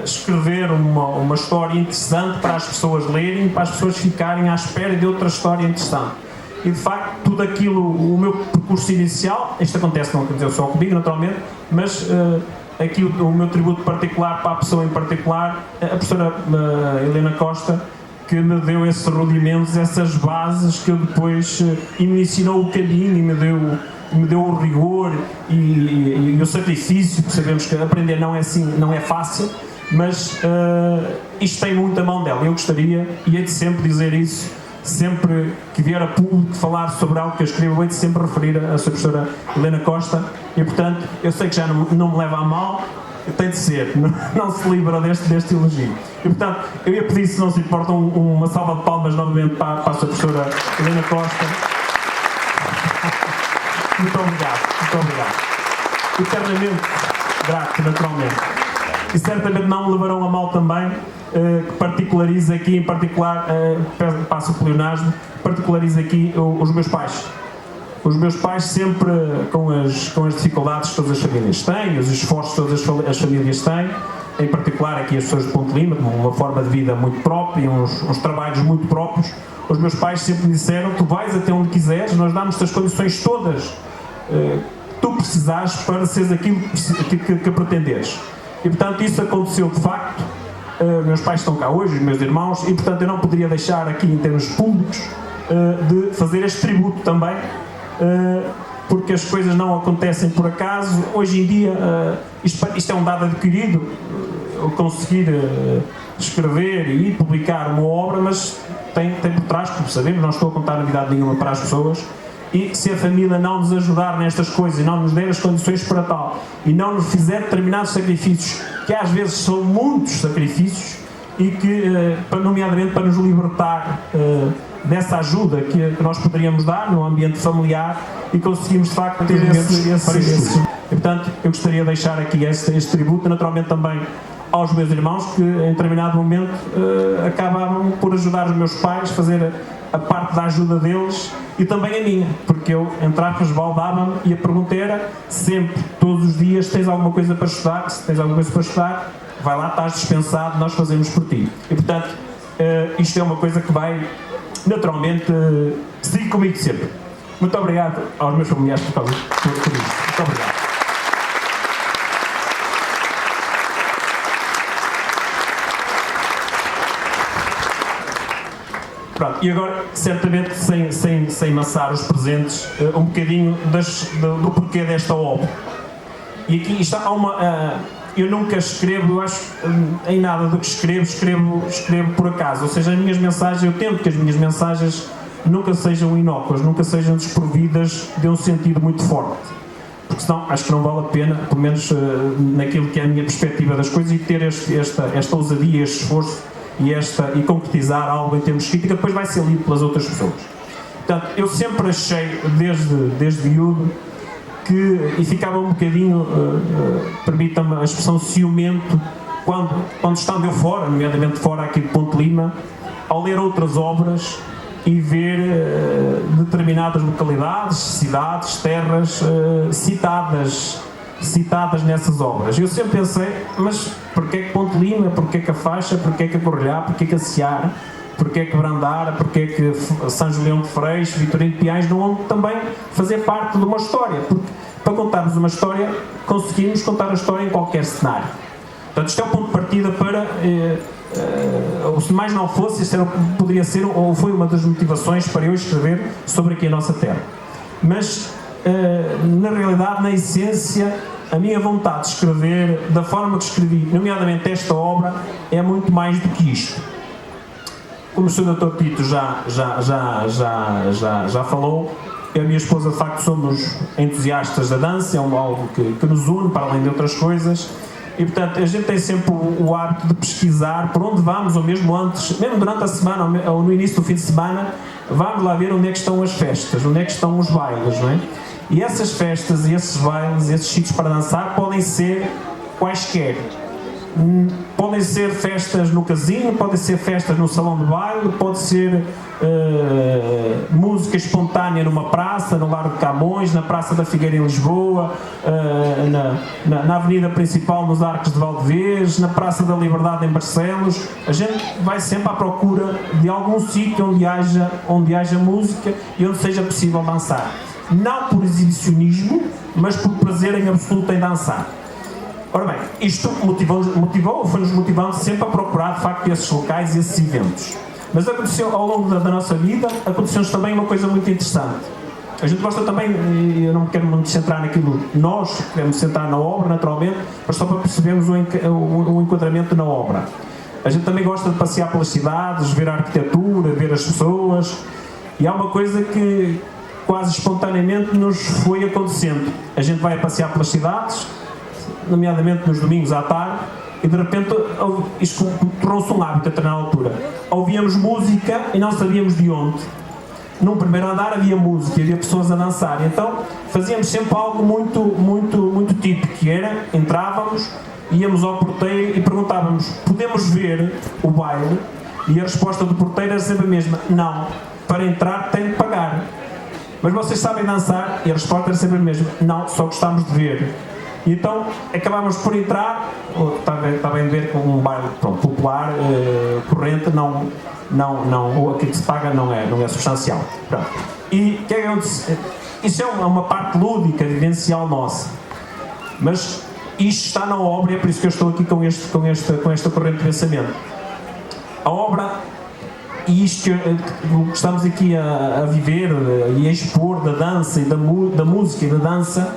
escrever uma história interessante para as pessoas lerem, para as pessoas ficarem à espera de outra história interessante. E de facto, tudo aquilo, o meu percurso inicial, isto acontece, não aconteceu só comigo naturalmente, mas aqui o meu tributo particular para a pessoa em particular, a professora Helena Costa, que me deu esses rudimentos, essas bases que eu depois, e me ensinou o caminho, e me deu o rigor e o sacrifício, porque sabemos que aprender não é fácil, mas isto tem muita mão dela. Eu gostaria, e hei de sempre dizer isso, sempre que vier a público falar sobre algo que eu escrevo, hei de sempre referir a sua professora Helena Costa, e portanto, eu sei que já não me leva a mal, tem de ser, não se livra deste elogio. E portanto, eu ia pedir, se não se importam, uma salva de palmas novamente para a sua professora Helena Costa. Muito obrigado, muito obrigado. eternamente grato, naturalmente. E certamente não me levarão a mal também, que particulariza aqui, em particular, passo o pleonasmo, particulariza aqui os meus pais. Os meus pais sempre com as dificuldades que todas as famílias têm, os esforços que todas as famílias têm, em particular aqui as pessoas de Ponte Lima, com uma forma de vida muito própria, uns trabalhos muito próprios. Os meus pais sempre me disseram: tu vais até onde quiseres, nós damos-te as condições todas que tu precisares para seres aquilo que pretenderes. E portanto isso aconteceu de facto. Meus pais estão cá hoje, os meus irmãos, e portanto eu não poderia deixar aqui em termos públicos de fazer este tributo também, porque as coisas não acontecem por acaso. Hoje em dia isto é um dado adquirido, conseguir escrever e publicar uma obra, mas tem por trás, como sabemos, não estou a contar novidade nenhuma para as pessoas, e se a família não nos ajudar nestas coisas e não nos der as condições para tal e não nos fizer determinados sacrifícios, que às vezes são muitos sacrifícios, e que, nomeadamente para nos libertar dessa ajuda que nós poderíamos dar no ambiente familiar, e conseguimos de facto ter esse. E portanto eu gostaria de deixar aqui este tributo, naturalmente também aos meus irmãos, que em determinado momento acabavam por ajudar os meus pais, fazer a parte da ajuda deles e também a minha, porque eu, entre aspas, baldava-me, e a pergunta era sempre, todos os dias: tens alguma coisa para estudar? Se tens alguma coisa para estudar, vai lá, estás dispensado, nós fazemos por ti. E portanto isto é uma coisa que vai naturalmente seguir comigo sempre. Muito obrigado aos meus familiares por isso. Muito obrigado. Pronto, e agora, certamente, sem maçar os presentes, um bocadinho do porquê desta obra. E aqui está eu nunca escrevo, eu acho, em nada do que escrevo por acaso. Ou seja, as minhas mensagens, eu tento que as minhas mensagens nunca sejam inócuas, nunca sejam desprovidas de um sentido muito forte. Porque senão acho que não vale a pena, pelo menos naquilo que é a minha perspectiva das coisas, e ter esta ousadia, este esforço e concretizar algo em termos de crítica, depois vai ser lido pelas outras pessoas. Portanto, eu sempre achei, desde miúdo, e ficava um bocadinho, permita-me a expressão, ciumento, quando estando eu fora, nomeadamente fora aqui de Ponte Lima, ao ler outras obras e ver determinadas localidades, cidades, terras citadas nessas obras. Eu sempre pensei: mas porquê que Ponte Lima, porquê que a Faixa, porquê que a Correlhá, porquê que a Seara, porquê que Brandara, porquê que São Julião de Freixo, Vitorino de Piães não vão também fazer parte de uma história? Porque para contarmos uma história, conseguimos contar a história em qualquer cenário. Portanto, isto é o ponto de partida para, se mais não fosse, isto poderia ser, ou foi uma das motivações para eu escrever sobre aqui a nossa terra. Mas, na realidade, na essência, a minha vontade de escrever, da forma que escrevi, nomeadamente esta obra, é muito mais do que isto. Como o Sr. Dr. Tito já falou, eu e a minha esposa, de facto, somos entusiastas da dança, é algo que nos une, para além de outras coisas, e, portanto, a gente tem sempre o hábito de pesquisar por onde vamos, ou mesmo antes, mesmo durante a semana, ou no início do fim de semana, vamos lá ver onde é que estão as festas, onde é que estão os bailes, não é? E essas festas, e esses bailes, esses sítios para dançar podem ser quaisquer. Podem ser festas no casino, podem ser festas no salão de baile, pode ser música espontânea numa praça, no Largo de Camões, na Praça da Figueira em Lisboa, na avenida principal nos Arcos de Valdevez, na Praça da Liberdade em Barcelos. A gente vai sempre à procura de algum sítio onde haja música e onde seja possível dançar. Não por exibicionismo, mas por prazer em absoluto em dançar. Ora bem, isto motivou, foi-nos motivando sempre a procurar, de facto, esses locais e esses eventos. Mas aconteceu, ao longo da nossa vida, aconteceu-nos também uma coisa muito interessante. A gente gosta também, eu não me quero me centrar naquilo, nós queremos centrar na obra, naturalmente, mas só para percebermos o enquadramento na obra. A gente também gosta de passear pelas cidades, ver a arquitetura, ver as pessoas, e há uma coisa que quase espontaneamente nos foi acontecendo. A gente vai a passear pelas cidades, nomeadamente nos domingos à tarde, e de repente isto tornou-se um hábito a determinada altura. Ouvíamos música e não sabíamos de onde. num primeiro andar havia música, havia pessoas a dançar, então fazíamos sempre algo muito típico, que era, entrávamos, íamos ao porteiro e perguntávamos, podemos ver o baile? E a resposta do porteiro era sempre a mesma, não, para entrar tem de pagar. Mas vocês sabem dançar? E a resposta era sempre a mesma, não, só gostamos de ver. E então acabámos por entrar, está bem de ver, com um baile popular, corrente, ou aquilo que se paga não é substancial. Pronto. E que é onde isso é uma parte lúdica, vivencial nossa. Mas isto está na obra e é por isso que eu estou aqui com esta corrente de pensamento. A obra, e isto que estamos aqui a viver e a expor da dança e da música e da dança,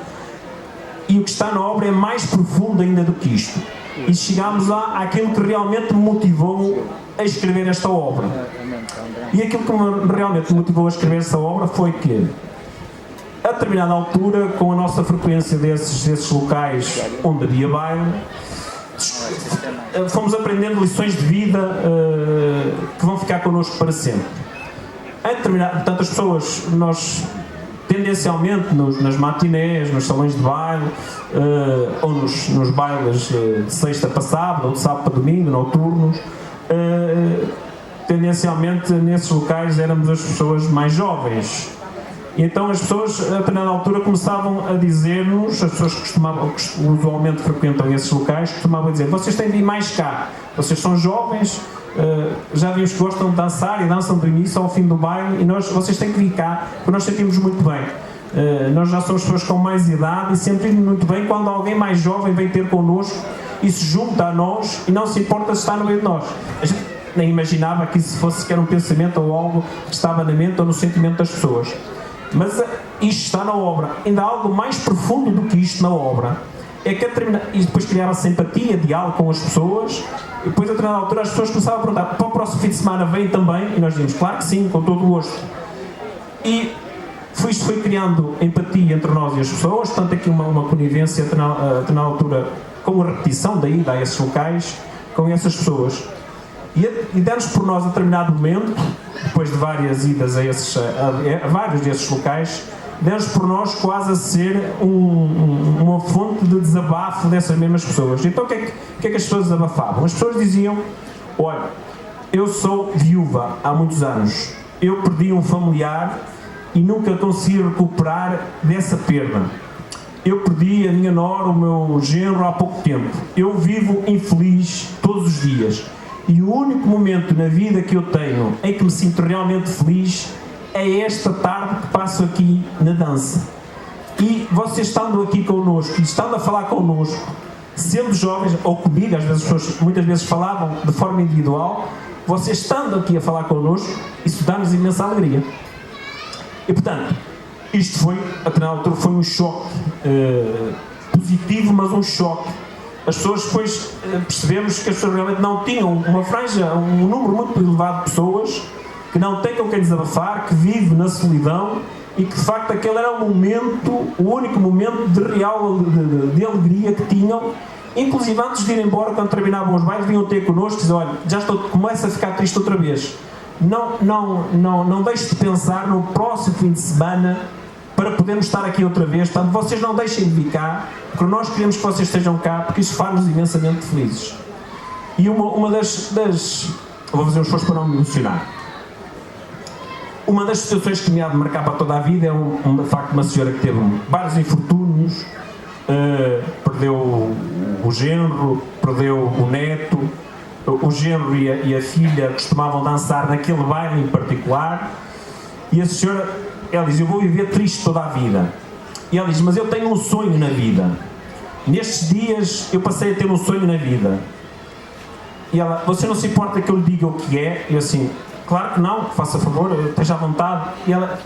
e o que está na obra é mais profundo ainda do que isto. E chegámos àquilo que realmente me motivou a escrever esta obra. E aquilo que realmente me motivou a escrever esta obra foi que, a determinada altura, com a nossa frequência desses locais onde havia baile, fomos aprendendo lições de vida que vão ficar connosco para sempre. Portanto, as pessoas, nós tendencialmente nas matinés, nos salões de baile, ou nos bailes de sexta para sábado ou de sábado para domingo, noturnos, tendencialmente nesses locais éramos as pessoas mais jovens. E então as pessoas, a determinada altura, começavam a dizer-nos, as pessoas que usualmente frequentam esses locais, costumavam dizer, vocês têm de ir mais cá, vocês são jovens, já vimos que gostam de dançar e dançam do início ao fim do baile, e vocês têm que vir cá, porque nós sentimos muito bem. Nós já somos pessoas com mais idade e sentimos muito bem quando alguém mais jovem vem ter connosco e se junta a nós e não se importa se está no meio de nós. A gente nem imaginava que isso fosse sequer um pensamento ou algo que estava na mente ou no sentimento das pessoas. Mas isto está na obra. Ainda há algo mais profundo do que isto na obra. É que e depois criava-se empatia, diálogo com as pessoas, e depois a determinada altura as pessoas começavam a perguntar, para o próximo fim de semana vem também? E nós dizíamos, claro que sim, com todo o gosto. E isto foi criando empatia entre nós e as pessoas, portanto aqui uma conivência a determinada altura, com a repetição da ida a esses locais, com essas pessoas. E demos por nós a determinado momento, depois de várias idas a vários desses locais, demos por nós quase a ser uma fonte de desabafo dessas mesmas pessoas. Então o que é que as pessoas desabafavam? As pessoas diziam, olha, eu sou viúva há muitos anos, eu perdi um familiar e nunca consegui recuperar dessa perda. Eu perdi a minha nora, o meu genro há pouco tempo. Eu vivo infeliz todos os dias. E o único momento na vida que eu tenho em que me sinto realmente feliz é esta tarde que passo aqui na dança. E vocês estando aqui connosco e estando a falar connosco, sendo jovens, ou comigo, às vezes as pessoas muitas vezes falavam de forma individual, vocês estando aqui a falar connosco, isso dá-nos imensa alegria. E portanto, isto foi, a determinada altura, foi um choque positivo, mas um choque. As pessoas depois percebemos que as pessoas realmente não tinham uma franja, um número muito elevado de pessoas que não têm com quem desabafar, que vive na solidão e que de facto aquele era o único momento de real de alegria que tinham, inclusive antes de ir embora, quando terminavam os bailes, vinham ter connosco e diziam, olha, começo a ficar triste outra vez. Não deixe de pensar no próximo fim de semana para podermos estar aqui outra vez. Portanto, vocês não deixem de vir cá, porque nós queremos que vocês estejam cá, porque isso faz-nos imensamente felizes. E uma das vou fazer um esforço para não me emocionar. Uma das situações que me há de marcar para toda a vida é de facto uma senhora que teve vários infortúnios, perdeu o genro, perdeu o neto, o genro e a filha costumavam dançar naquele baile em particular, e a senhora, ela diz, eu vou viver triste toda a vida. E ela diz, mas eu tenho um sonho na vida. Nestes dias eu passei a ter um sonho na vida. E ela, você não se importa que eu lhe diga o que é? E eu assim, claro que não, faça favor, esteja à vontade. E ela,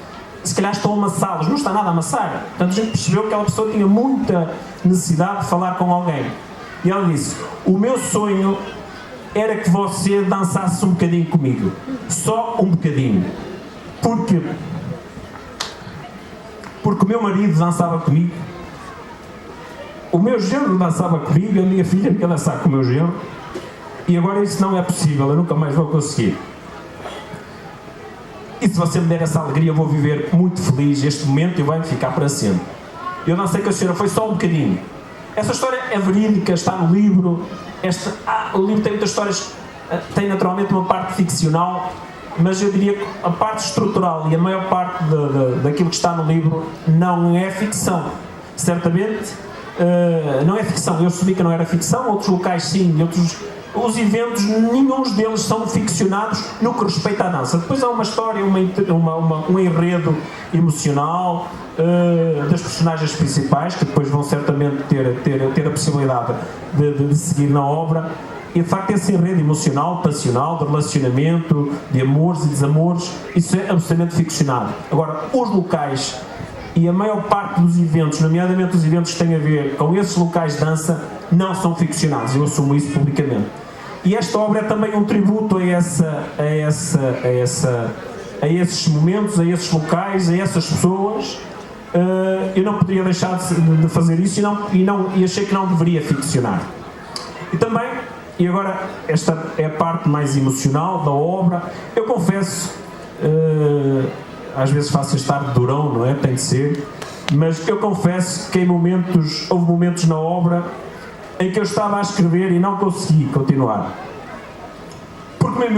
se calhar estão a amassá-los, não está nada a amassar. Portanto a gente percebeu que aquela pessoa tinha muita necessidade de falar com alguém. E ela disse, o meu sonho era que você dançasse um bocadinho comigo. Só um bocadinho. Porque o meu marido dançava comigo, o meu genro dançava comigo, a minha filha ia dançar com o meu genro, e agora isso não é possível, eu nunca mais vou conseguir. e se você me der essa alegria eu vou viver muito feliz este momento e vai ficar para sempre. Eu não sei que a senhora foi só um bocadinho. Essa história é verídica, está no livro. O livro tem muitas histórias, tem naturalmente uma parte ficcional, mas eu diria que a parte estrutural e a maior parte daquilo que está no livro não é ficção. Certamente não é ficção. Eu sabia que não era ficção, outros locais sim, os eventos, nenhum deles são ficcionados no que respeita à dança. Depois há uma história, um enredo emocional das personagens principais, que depois vão certamente ter a possibilidade de seguir na obra. E de facto esse enredo emocional, passional, de relacionamento, de amores e desamores, isso é absolutamente ficcionado. Agora, os locais e a maior parte dos eventos, nomeadamente os eventos que têm a ver com esses locais de dança, não são ficcionados, eu assumo isso publicamente. E esta obra é também um tributo a esses momentos, a esses locais, a essas pessoas. Eu não poderia deixar de fazer isso e achei que não deveria ficcionar. E também, e agora esta é a parte mais emocional da obra, eu confesso, às vezes faço este ar de durão, não é? Tem de ser, mas eu confesso que houve momentos na obra em que eu estava a escrever e não consegui continuar. Porque me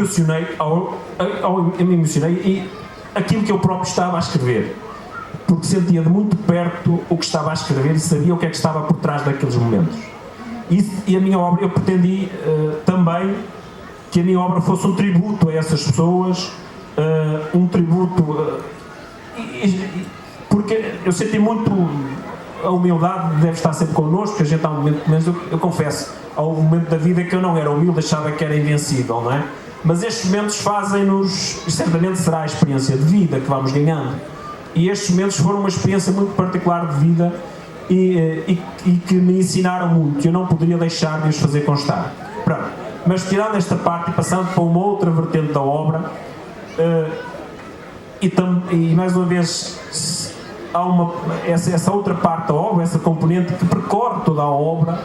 emocionei e aquilo que eu próprio estava a escrever. Porque sentia de muito perto o que estava a escrever e sabia o que é que estava por trás daqueles momentos. E a minha obra, eu pretendi também que a minha obra fosse um tributo a essas pessoas, um tributo... porque eu senti muito... A humildade deve estar sempre connosco, que a gente há um momento, mas eu confesso, há um momento da vida que eu não era humilde, achava que era invencível, não é? Mas estes momentos fazem-nos, certamente será a experiência de vida que vamos ganhando, e estes momentos foram uma experiência muito particular de vida e que me ensinaram muito, eu não poderia deixar de os fazer constar. Pronto. Mas tirando esta parte e passando para uma outra vertente da obra, e mais uma vez há essa outra parte da obra, essa componente que percorre toda a obra,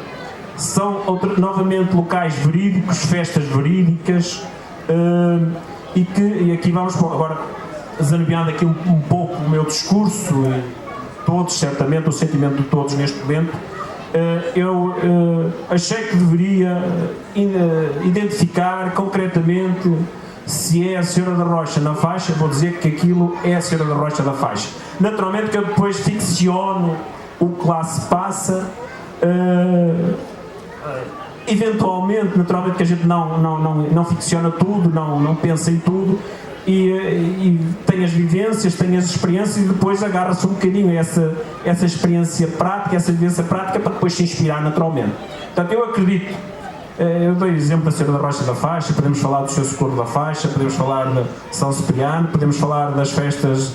são novamente locais verídicos, festas verídicas, e aqui vamos agora zanubiando aqui um pouco o meu discurso, e todos, certamente, o sentimento de todos neste momento. Eu achei que deveria identificar concretamente se é a Senhora da Rocha na faixa, vou dizer que aquilo é a Senhora da Rocha da faixa. Naturalmente que eu depois ficciono o que lá se passa, eventualmente, naturalmente que a gente não ficciona tudo, não pensa em tudo, e tem as vivências, tem as experiências e depois agarra-se um bocadinho a essa experiência prática, essa vivência prática para depois se inspirar naturalmente. Portanto, eu acredito, eu dou o exemplo da Senhora da Rocha da Faixa, podemos falar do Seu Socorro da Faixa, podemos falar de São Cipriano, podemos falar das festas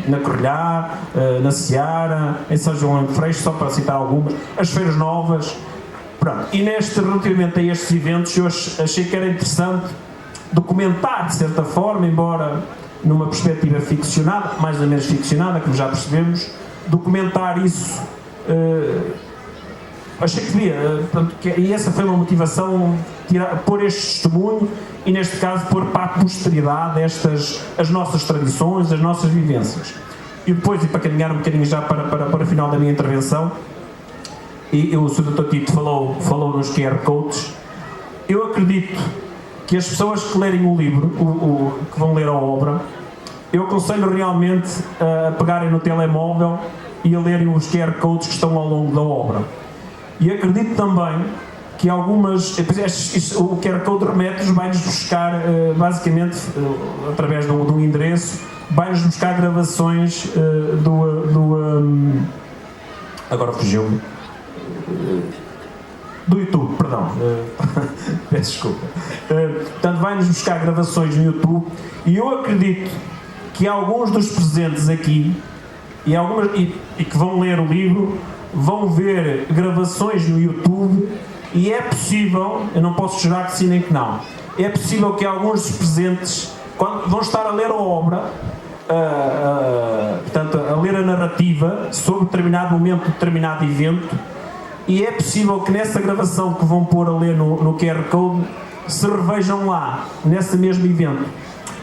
na Correlhá, na Seara, em São João de Freixo, só para citar algumas, as feiras novas, pronto. E relativamente a estes eventos, eu achei que era interessante documentar, de certa forma, embora numa perspectiva ficcionada, mais ou menos ficcionada, como já percebemos, documentar isso. Achei que devia, e essa foi uma motivação, pôr este testemunho e, neste caso, pôr para a posteridade as nossas tradições, as nossas vivências. E depois, e para caminhar um bocadinho já para o final da minha intervenção, e o Sr. Dr. Tito falou nos QR Codes, eu acredito que as pessoas que lerem o livro, que vão ler a obra, eu aconselho realmente a pegarem no telemóvel e a lerem os QR Codes que estão ao longo da obra. E acredito também que algumas... O QR Code remete-nos, vai-nos buscar, basicamente, através de um endereço, vai-nos buscar gravações agora fugiu-me. Do YouTube, perdão. Peço desculpa. Portanto, vai-nos buscar gravações no YouTube e eu acredito que alguns dos presentes aqui e que vão ler o livro vão ver gravações no YouTube e é possível, eu não posso jurar que sim nem que não, é possível que alguns dos presentes, quando vão estar a ler a obra, portanto, a ler a narrativa sobre determinado momento, determinado evento, e é possível que nessa gravação que vão pôr a ler no QR Code se revejam lá, nesse mesmo evento.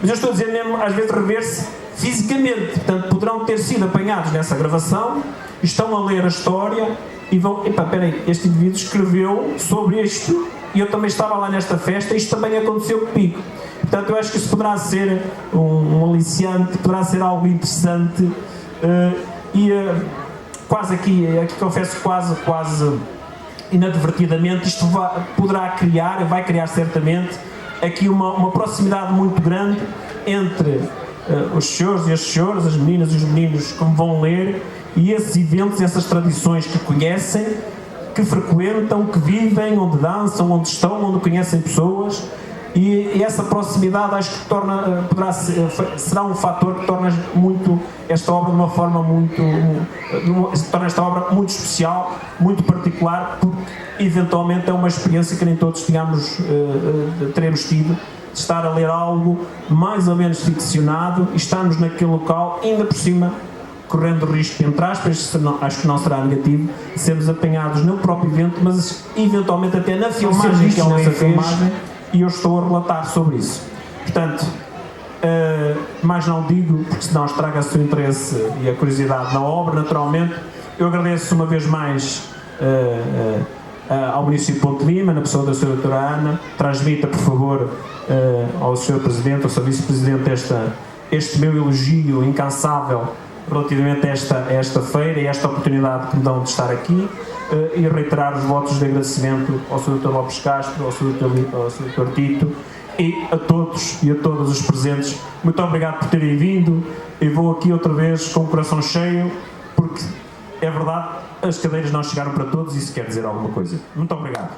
mas eu estou a dizer mesmo, às vezes, rever-se fisicamente. Portanto, poderão ter sido apanhados nessa gravação, estão a ler a história e vão, epá, peraí, este indivíduo escreveu sobre isto e eu também estava lá nesta festa e isto também aconteceu comigo. Portanto, eu acho que isso poderá ser um aliciante, poderá ser algo interessante quase aqui confesso, quase inadvertidamente, isto vai criar certamente aqui uma proximidade muito grande entre os senhores e as senhoras, as meninas e os meninos que me vão ler, e esses eventos, essas tradições que conhecem, que frequentam, que vivem, onde dançam, onde estão, onde conhecem pessoas, e essa proximidade acho que será um fator que torna muito esta obra de uma forma torna esta obra muito especial, muito particular, porque eventualmente é uma experiência que nem todos teremos tido, de estar a ler algo mais ou menos ficcionado e estarmos naquele local, ainda por cima correndo o risco, entre aspas, acho que não será negativo, sermos apanhados no próprio evento, mas eventualmente até na filmagem que é nessa filmagem, e eu estou a relatar sobre isso. Portanto, mais não digo, porque senão estraga-se o interesse e a curiosidade na obra, naturalmente. Eu agradeço uma vez mais ao município de Ponte Lima, na pessoa da Sra. Doutora Ana. Transmita, por favor, ao Sr. Presidente, ao Sr. Vice-Presidente, este meu elogio incansável relativamente a esta feira e esta oportunidade que me dão de estar aqui, e reiterar os votos de agradecimento ao Sr. Dr. Lopes Castro, ao Sr. Dr. Tito e a todos e a todos os presentes. Muito obrigado por terem vindo, e vou aqui outra vez com o coração cheio, porque é verdade, as cadeiras não chegaram para todos e isso quer dizer alguma coisa. Muito obrigado.